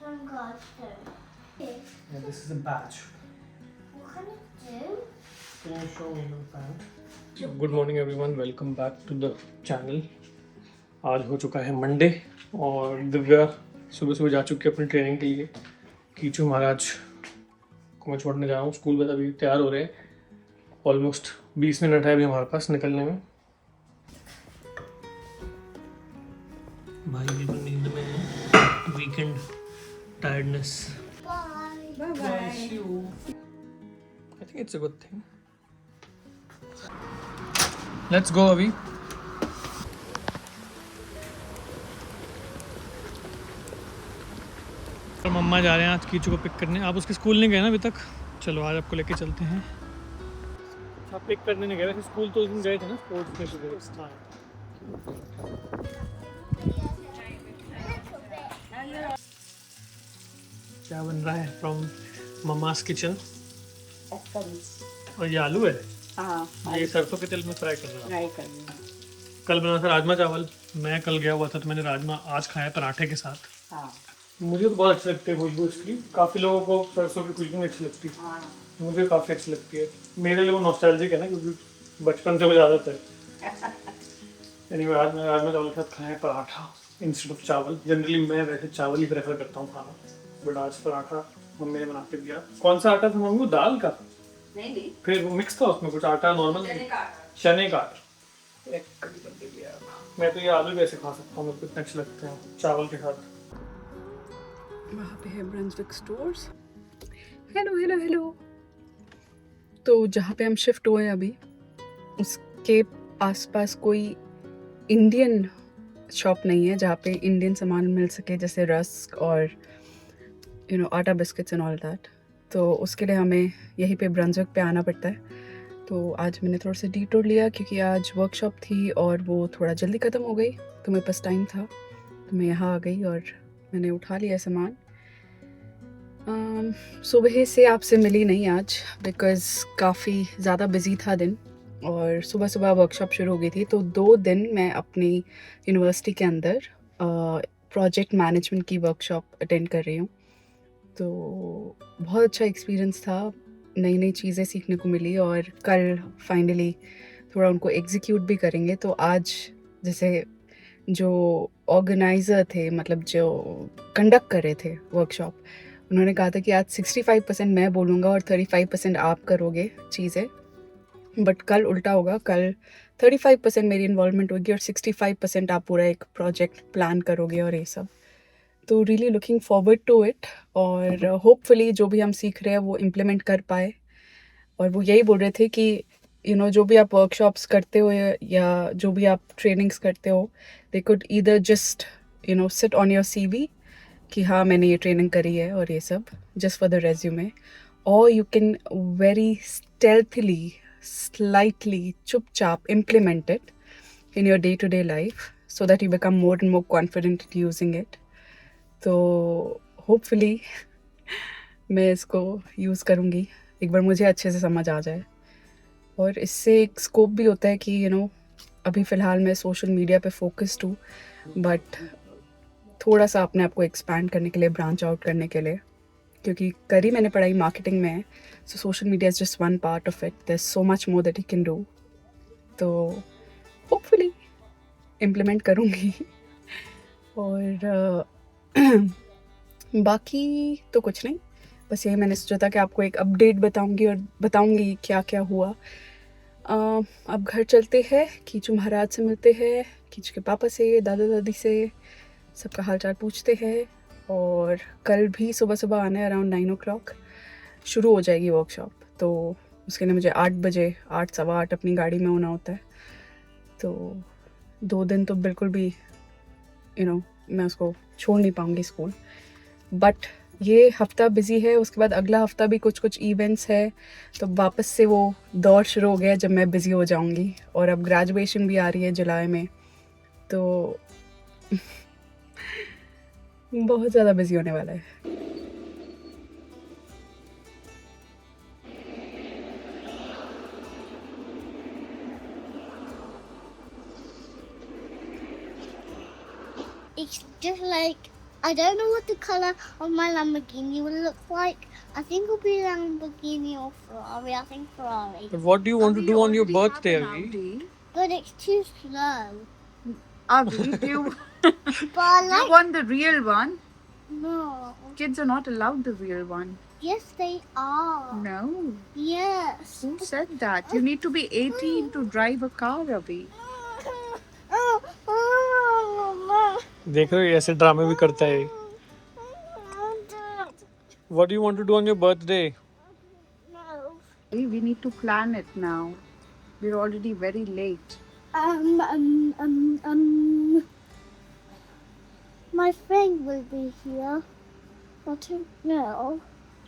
Yeah, this is a badge. What can it do? Can you show me the badge? Good morning everyone, welcome back to the channel. आज हो चुका है Monday और दिव्या सुबह सुबह जा चुकी है अपनी ट्रेनिंग के लिए। कीचू महाराज को मैं छोड़ने जा रहा हूँ स्कूल में, अभी तैयार हो रहे हैं। ऑलमोस्ट 20 मिनट है अभी हमारे पास निकलने में। भाई भी तो नींद में है, weekend tiredness. Bye. Bless you. I think it's a good thing. Let's go अभी। मम्मा जा रहे हैं आज कीचू को पिक करने। आप उसके स्कूल नहीं गए ना अभी तक? चलो आज आपको लेके चलते हैं। आप पिक करने नहीं गए वैसे, स्कूल तो उस दिन गए थे ना, स्पोर्ट्स में भी गए। क्या बन रहा है फ्रॉम मम्मास किचन? और ये आलू है। हाँ, ये सरसों के तेल में फ्राई कर रहा हूँ। फ्राई करनी है। कल बना था राजमा चावल, मैं कल गया हुआ था तो मैंने राजमा आज खाया पराठे के साथ। हाँ, मुझे तो बहुत अच्छी लगती है खुशबू इसकी। काफ़ी लोगों को सरसों की खुशबू अच्छी लगती है, हाँ। मुझे काफ़ी अच्छी लगती है। मेरे लिए वो नॉस्टैल्जिक है ना, क्योंकि बचपन से मुझे आदत है। एनीवे आज मैं राजमा चावल के साथ खाया पराठा इंस्टेड ऑफ चावल। जनरली मैं वैसे चावल ही प्रेफर करता हूँ खाना, बट आज पराठा मम्मी ने बना के दिया। कौन सा आटा था मम्मी? वो दाल का? नहीं, फिर वो मिक्स था उसमें कुछ आटा नॉर्मल चने का आटा। एक कड़ी बन गई यार। मैं तो ये आलू कैसे खा सकता हूँ, मेरे को इतने अच्छे लगते हैं चावल के साथ। वहाँ पे है Brunswick stores. Hello hello hello. तो जहाँ पे हम शिफ्ट हुए अभी, उसके आसपास कोई इंडियन शॉप नहीं है जहाँ पे इंडियन सामान मिल सके, जैसे रस्क और आटा बिस्किट्स एंड ऑल दैट। तो उसके लिए हमें यहीं पे ब्रंसविक पे आना पड़ता है। तो आज मैंने थोड़ा सा डिटूर लिया क्योंकि आज वर्कशॉप थी और वो थोड़ा जल्दी ख़त्म हो गई, तो मेरे पास टाइम था तो मैं यहाँ आ गई और मैंने उठा लिया सामान। सुबह से आपसे मिली नहीं आज बिकॉज़ काफ़ी ज़्यादा बिजी था दिन, और सुबह सुबह वर्कशॉप शुरू हो गई थी। तो 2 दिन मैं अपनी यूनिवर्सिटी के अंदर प्रोजेक्ट मैनेजमेंट की वर्कशॉप अटेंड कर रही हूँ। तो बहुत अच्छा एक्सपीरियंस था, नई नई चीज़ें सीखने को मिली और कल फाइनली थोड़ा उनको एग्जीक्यूट भी करेंगे। तो आज जैसे जो ऑर्गेनाइज़र थे, मतलब जो कंडक्ट कर रहे थे वर्कशॉप, उन्होंने कहा था कि आज 65% मैं बोलूँगा और 35% आप करोगे चीज़ें, बट कल उल्टा होगा। कल 35% मेरी इन्वॉल्वमेंट होगी और 65% आप पूरा एक प्रोजेक्ट प्लान करोगे और ये सब। तो really looking forward to it, और होपफुली जो भी हम सीख रहे हैं वो इम्प्लीमेंट कर पाए। और वो यही बोल रहे थे कि जो भी आप वर्कशॉप्स करते हो या जो भी आप ट्रेनिंग्स करते हो, they could either just sit on your CV कि हाँ मैंने ये ट्रेनिंग करी है और ये सब, जस्ट फॉर द रेज्यूमे, और you can very stealthily slightly चुपचाप implement it in your day-to-day life so that you become more and more confident at using it. तो होपफुली मैं इसको यूज़ करूँगी, एक बार मुझे अच्छे से समझ आ जाए। और इससे एक स्कोप भी होता है कि अभी फ़िलहाल मैं सोशल मीडिया पे फोकस्ड हूँ, बट थोड़ा सा अपने आप को एक्सपैंड करने के लिए, ब्रांच आउट करने के लिए, क्योंकि करी मैंने पढ़ाई मार्केटिंग में है, so social media is just one part of it, there is so much more that you can do. तो होपफुली इम्प्लीमेंट करूँगी। और बाकी तो कुछ नहीं, बस यही मैंने सोचा था कि आपको एक अपडेट बताऊंगी और बताऊंगी क्या क्या हुआ। अब घर चलते हैं, कीचू महाराज से मिलते हैं, कीचू के पापा से, दादा दादी से, सबका हाल चाल पूछते हैं। और कल भी सुबह सुबह आना है, अराउंड 9 o'clock शुरू हो जाएगी वर्कशॉप। तो उसके लिए मुझे 8 बजे, 8 सवा 8 अपनी गाड़ी में होना होता है। तो 2 दिन तो बिल्कुल भी मैं उसको छोड़ नहीं पाऊँगी स्कूल, बट ये हफ़्ता बिज़ी है, उसके बाद अगला हफ़्ता भी कुछ कुछ इवेंट्स है, तो वापस से वो दौर शुरू हो गया जब मैं बिज़ी हो जाऊँगी। और अब ग्रेजुएशन भी आ रही है जुलाई में, तो बहुत ज़्यादा बिज़ी होने वाला है। It's just like I don't know what the color of my Lamborghini will look like. I think it'll be Lamborghini or Ferrari. I think Ferrari. But what do you want to do on your birthday, Avi? But it's too slow. Avi, do you, But I you like. want the real one? No. Kids are not allowed the real one. Yes, they are. No. Yes. Who said that? You need to be 18 to drive a car, Avi. देख रहे हो ऐसे ड्रामे भी करता है. What do you want to do on your birthday? No. We need to plan it now. We're already very late. My friend will be here. I don't know.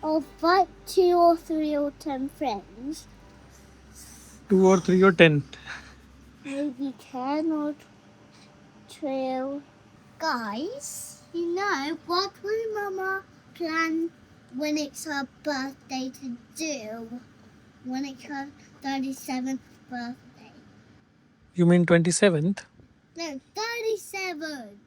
I'll invite 2 or 3 or 10 friends. 2 or 3 or 10. Maybe 10 or 12. Guys, you know, what will Mama plan when it's her birthday to do? When it's her 37th birthday? You mean 27th? No, 37.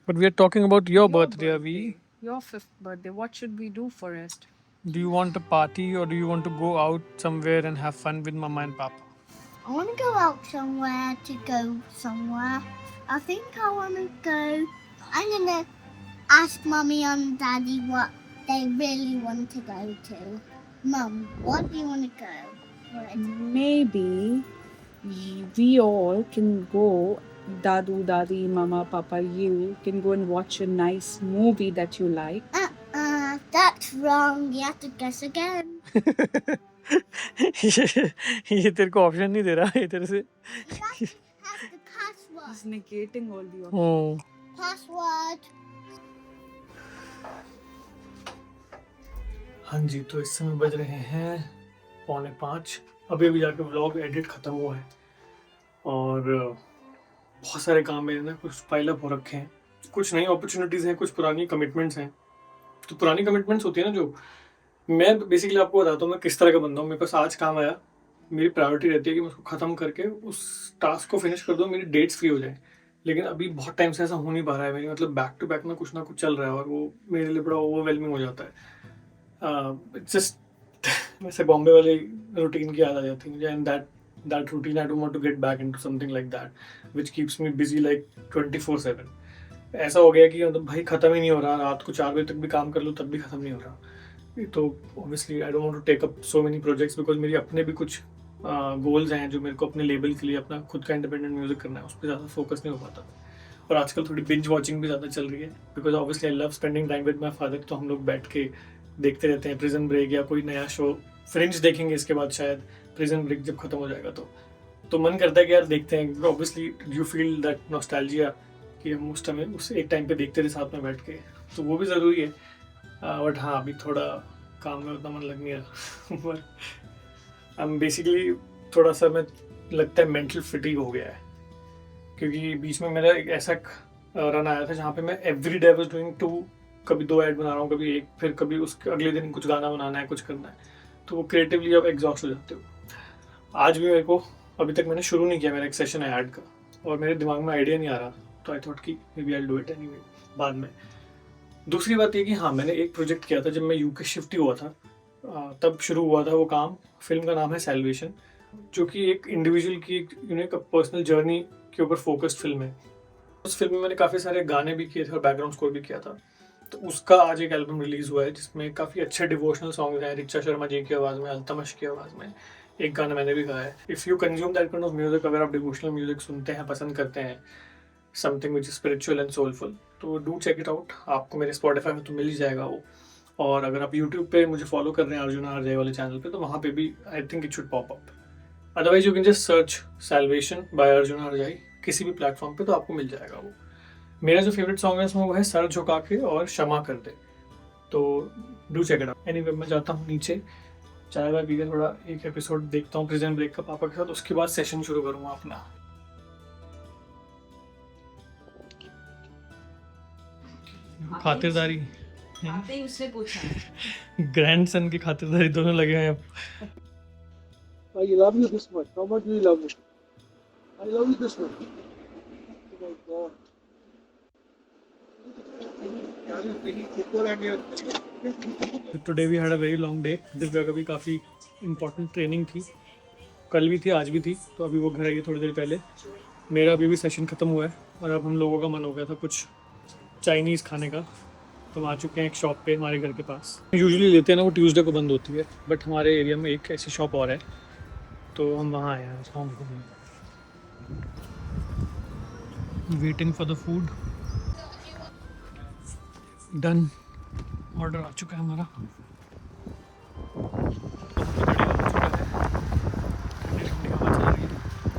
But we are talking about your birthday, Avi. Your 5th birthday. What should we do for it? Do you want a party or do you want to go out somewhere and have fun with Mama and Papa? I want to go out somewhere to go somewhere. I think I want to go. I'm going to ask Mummy and Daddy what they really want to go to. Mum, what do you want to go for it? Maybe we all can go, Dadu, Dadi, Mama, Papa, you can go and watch a nice movie that you like. That's wrong. You have to guess again. ये तेरे को option नहीं दे रहा है तेरे से. You have to have the password. He's negating all the options. Password. हाँ जी, तो इस समय बज रहे हैं 4:45. अभी अभी जाके व्लॉग एडिट खत्म हुआ है और बहुत सारे काम मेरे ना कुछ पाइल अप हो रखे हैं. कुछ नई अपॉर्चुनिटीज़ हैं, कुछ पुरानी कमिटमेंट्स हैं. तो पुरानी कमिटमेंट्स होती है ना, जो मैं बेसिकली आपको बताता हूँ मैं किस तरह का बंदा हूँ. मेरे पास आज काम आया, मेरी प्रायोरिटी रहती है कि मैं उसको ख़त्म करके उस टास्क को फिनिश कर दूँ, मेरी डेट्स फ्री हो जाए. लेकिन अभी बहुत टाइम से ऐसा हो नहीं पा रहा है. मेरी मतलब बैक टू बैक ना कुछ चल रहा है और वो मेरे लिए बड़ा ओवरवेलमिंग हो जाता है. जस्ट वैसे बॉम्बे वाले रूटीन की याद आ जाती है मुझे. And that routine I don't want to get back into something like that which keeps me busy like 24/7. ऐसा हो गया कि मतलब भाई ख़त्म ही नहीं हो रहा. रात को 4 बजे तक भी काम कर लो तब भी ख़त्म नहीं हो रहा. तो obviously I don't want to take up so many projects because मेरी अपने भी कुछ गोल्स हैं जो मेरे को अपने लेबल के लिए अपना खुद का इंडिपेंडेंट म्यूजिक करना है. उस पर ज़्यादा फोकस नहीं हो पाता. और आजकल थोड़ी बिंज वॉचिंग भी ज़्यादा चल रही है because obviously I love spending time with my father. तो हम लोग बैठ के देखते रहते हैं प्रिजन ब्रेक या कोई नया शो. फ्रेंच देखेंगे इसके बाद शायद, प्रिजन ब्रेक जब खत्म हो जाएगा तो मन करता है कि यार देखते हैं. Obviously you feel that nostalgia कि हम उस टाइम उस एक टाइम पे देखते थे साथ में बैठ के. तो वो भी ज़रूरी है. बट हाँ, अभी थोड़ा काम में उतना मन लग नहीं रहा. बट बेसिकली थोड़ा सा मैं लगता है मेंटल फिटिंग हो गया है क्योंकि बीच में मेरा एक ऐसा रन आया था जहाँ पे मैं एवरी डे वाज डूइंग 2, कभी 2 ऐड बना रहा हूँ, कभी 1, फिर कभी उसके अगले दिन कुछ गाना बनाना है, कुछ करना है. तो वो क्रिएटिवली आप एग्जॉस्ट हो जाते हो. आज भी मेरे को अभी तक मैंने शुरू नहीं किया मेरा एक सेशन है ऐड का और मेरे दिमाग में आइडिया नहीं आ रहा. तो आई थॉट कि maybe I do it anyway बाद में. दूसरी बात ये कि हाँ, मैंने एक प्रोजेक्ट किया था जब मैं यूके शिफ्ट ही हुआ था, तब शुरू हुआ था वो काम. फिल्म का नाम है सैल्वेशन, जो कि एक इंडिविजुअल की एक पर्सनल जर्नी के ऊपर फोकस्ड फिल्म है. उस फिल्म में मैंने काफ़ी सारे गाने भी किए थे और बैकग्राउंड स्कोर भी किया था. तो उसका आज एक एल्बम रिलीज़ हुआ है जिसमें काफ़ी अच्छे डिवोशनल सॉन्ग्स हैं. रिचा शर्मा जी की आवाज़ में, अल्तमश की आवाज़ में एक गाना मैंने भी गाया है. If you consume that kind of music, अगर आप डिवोशनल म्यूजिक सुनते हैं, पसंद करते हैं, something which is spiritual and soulful, तो डू चेक इट आउट. आपको मेरे स्पॉटिफाई में तो मिल ही जाएगा वो. और अगर आप यूट्यूब पे मुझे फॉलो कर रहे हैं अर्जुन आरजे वाले चैनल पे, तो वहाँ पे भी I think it should pop up. Otherwise you can just search salvation by Arjun RJ किसी भी प्लेटफॉर्म पे, तो आपको मिल जाएगा वो. मेरा जो फेवरेट सॉन्ग है उसमें वो है सर झुका के और क्षमा कर दे. तो do check it out. Anyway, मैं जाता हूँ नीचे, चाय वाय पी के थोड़ा एक एपिसोड देखता हूँ प्रिजन ब्रेक का पापा के साथ. उसके बाद सेशन शुरू करूँगा अपना. खातिरदारी आते ही उसने पूछा. ग्रैंडसन की खातिरदारी दोनों लगे हैं. I love you this much. How much do you love me? I love you this much. Oh my God. Are you playing football and you're today we had a very long day. Divya का भी काफ़ी important training थी, कल भी थी आज भी थी, तो अभी वो घर आई है थोड़ी देर पहले। मेरा अभी भी सेशन ख़त्म हुआ है और अब हम लोगों का मन हो गया था कुछ चाइनीज़ खाने का, तो हम आ चुके हैं एक शॉप पे हमारे घर के पास। यूजुअली लेते हैं ना, वो ट्यूसडे को बंद होती है, बट हमारे एरिया में एक ऐसी शॉप और है, तो हम वहाँ आए हैं। Waiting for the food. Done, order आ चुका है हमारा।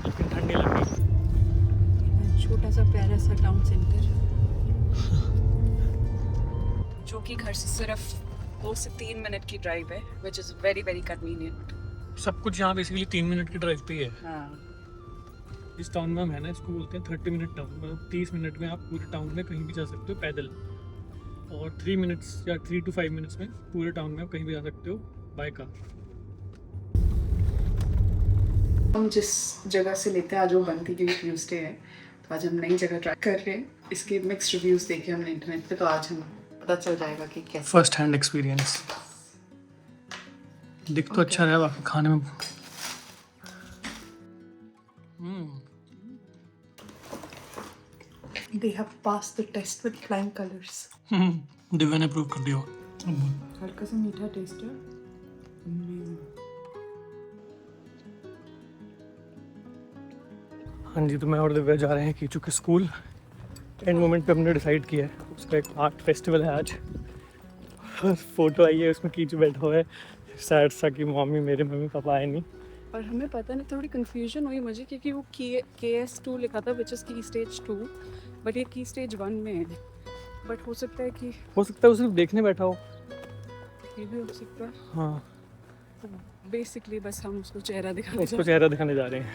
लेकिन ठंडी लग रही। छोटा सा प्यारा सा टाउन सेंटर जो कि घर से सिर्फ 2 से 3 मिनट की ड्राइव है, which is very very convenient. सब कुछ यहाँ बेसिकली 3 मिनट की ड्राइव पे ही है। हाँ, इस टाउन में हम है ना, इसको बोलते हैं 30 मिनट टाउन। मतलब 30 मिनट में आप पूरे टाउन में कहीं भी जा सकते हो पैदल, और 3 मिनट्स या 3 to 5 मिनट्स में पूरे टाउन में आप कहीं भी जा सकते हो बाय कार। हम जिस जगह से लेते हैं आज वो बनती क्योंकि ट्यूसडे है, तो आज हम नई जगह ट्राई कर रहे हैं। इसके मिक्स्ड रिव्यूज़ देखे हमने इंटरनेट पे, तो आज हम पता चल जाएगा कि कैसे। First hand experience. दिख तो अच्छा रहा, बाकी खाने में They have passed the test with flying colors. Divya ने प्रूव कर दिया। हल्का सा मीठा टेस्ट है। हाँ जी, तो मैं और दिव्या जा रहे हैं कीचू के स्कूल। एंड मोमेंट पे हमने डिसाइड किया है, उसका एक आर्ट फेस्टिवल है आज। फोटो आई है, उसमें कीचू बैठा हुआ है सैड सा कि मेरे मम्मी पापा आए नहीं। और हमें पता नहीं, थोड़ी कंफ्यूजन हुई मुझे क्योंकि वो KS2 लिखा था, विच इज़ की स्टेज 2, बट ये की स्टेज 1 में है। बट हो सकता है वो सिर्फ देखने बैठा हो। ये भी हो सकता है। हाँ, तो बेसिकली बस हम उसको चेहरा उसको चेहरा दिखाने जा रहे हैं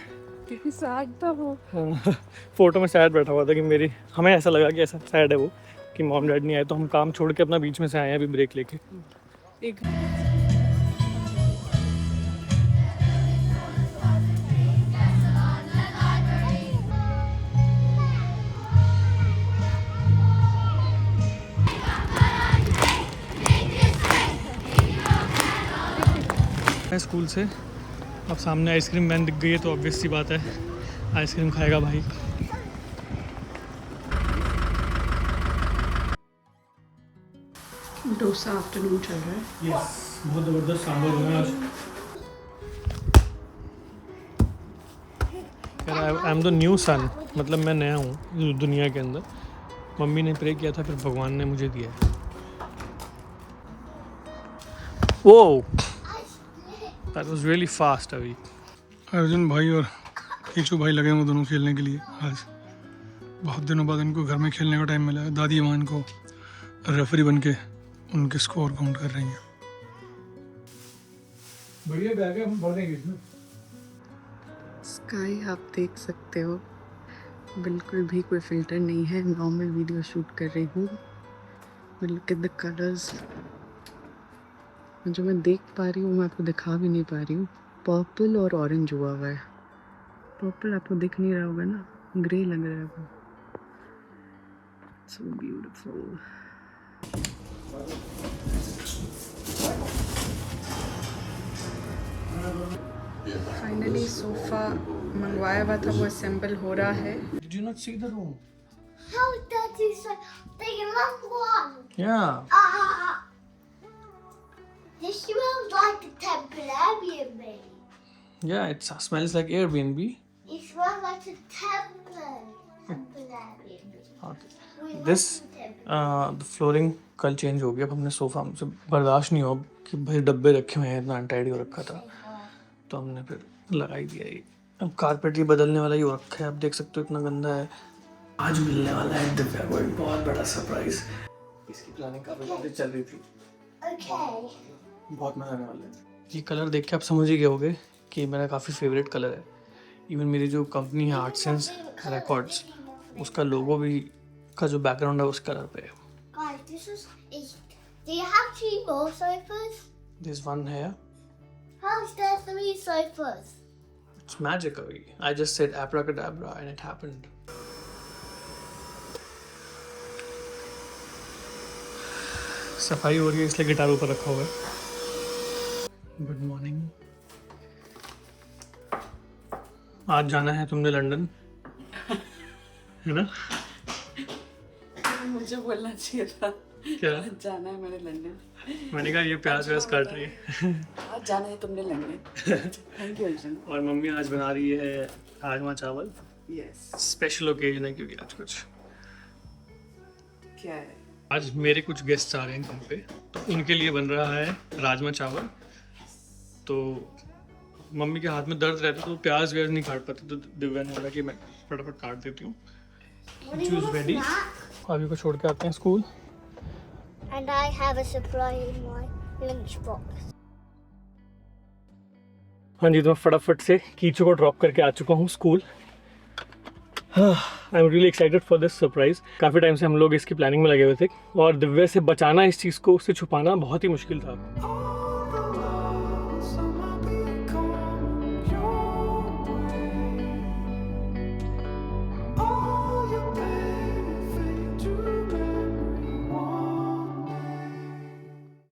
क्योंकि सैड था वो। फोटो में सैड बैठा हुआ था कि हमें ऐसा लगा कि ऐसा सैड है वो कि मॉम डैड नहीं आए, तो हम काम छोड़ के अपना बीच में से आए हैं अभी ब्रेक लेके। एक स्कूल से अब सामने आइसक्रीम वैन दिख गई है, तो ऑब्वियस सी बात है आइसक्रीम खाएगा भाई। डोसा आफ्टरनून चल रहा है। यस, बहुत ज़बरदस्त सांभर बना आज। यार आई एम द न्यू सन, मतलब मैं नया हूँ दुनिया के अंदर। मम्मी ने प्रे किया था, फिर भगवान ने मुझे दिया है। वो दैट वाज रियली फास्ट। अभी अर्जुन भाई और कीचू भाई लगे हुए दोनों खेलने के लिए। आज बहुत दिनों बाद इनको घर में खेलने का टाइम मिला है। दादी माँ इनको रेफरी बन के उनके स्कोर काउंट कर रही हैं। बढ़िया बैग है, हम पढ़ देंगे इसमें। स्काई आप देख सकते हो, बिल्कुल भी कोई फिल्टर नहीं है, नॉर्मल वीडियो शूट कर रही हूँ। लुक एट द कलर्स, जो मैं देख पा रही हूँ मैं आपको दिखा भी नहीं पा रही हूँ। पर्पल और ऑरेंज हुआ हुआ है। पर्पल आपको दिख नहीं रहा होगा ना, ग्रे लग रहा है वो। So beautiful. फाइनली सोफा मंगवाया हुआ था, वो असेंबल हो रहा है। Did you not see the room? How that is a big long one. Yeah. This smells like a temporary baby. Yeah, it smells like Airbnb. It smells like a temporary. Okay. This the flooring कल change हो गया। अब हमने sofa, हमसे बर्दाश्त नहीं हो कि भाई डब्बे रखे हुए हैं, इतना अनटाइडी हो रखा था, तो हमने फिर लगा ही दिया ये। अब कारपेट ये बदलने वाला ही हो रखा है, आप देख सकते हो इतना गंदा है। आज मिलने वाला है दिव्या को एक बहुत बड़ा सरप्राइज। इसकी प्लानिंग काफी चल रही थी। Okay. बहुत मजा आने वाला है। ये कलर देख के आप समझ ही गए होगे कि मेरा काफ़ी फेवरेट कलर है। इवन मेरी जो कंपनी है आर्ट सेंस रिकॉर्ड्स, उसका लोगो भी का जो बैकग्राउंड है उस कलर पे है। Guys, this is. Do you have 3 more sofas? This one here, How is there 3 sofas? it's magic. I just said abracadabra and it happened. सफाई हो रही है इसलिए गिटार ऊपर रखा हुआ है। Good morning. आज जाना है तुमने लंदन, है ना? मुझे बोलना चाहिए था क्या जाना है मैंने लंदन। मैंने कहा ये प्याज व्याज काट रही है। आज जाना है तुमने लंदन। Thank you Arjun. और मम्मी आज बना रही है राजमा चावल। यस। स्पेशल ओकेजन है क्योंकि आज कुछ क्या है? आज मेरे कुछ गेस्ट आ रहे हैं घर पे, तो उनके लिए बन रहा है राजमा चावल। तो मम्मी के हाथ में दर्द रहता तो प्याज व्याज नहीं काट पाते, तो दिव्या ने बोला कि मैं फटाफट काट देती हूँ। Choose ready. अभी को छोड़ के आते हैं school. And I have a surprise in my lunchbox. हाँ जी, तो मैं फटाफट से कीचू को ड्रॉप करके आ चुका हूँ school. I am really excited for this surprise. काफ़ी टाइम से हम लोग इसकी प्लानिंग में लगे हुए थे और दिव्या से बचाना इस चीज़ को, उससे छुपाना बहुत ही मुश्किल था।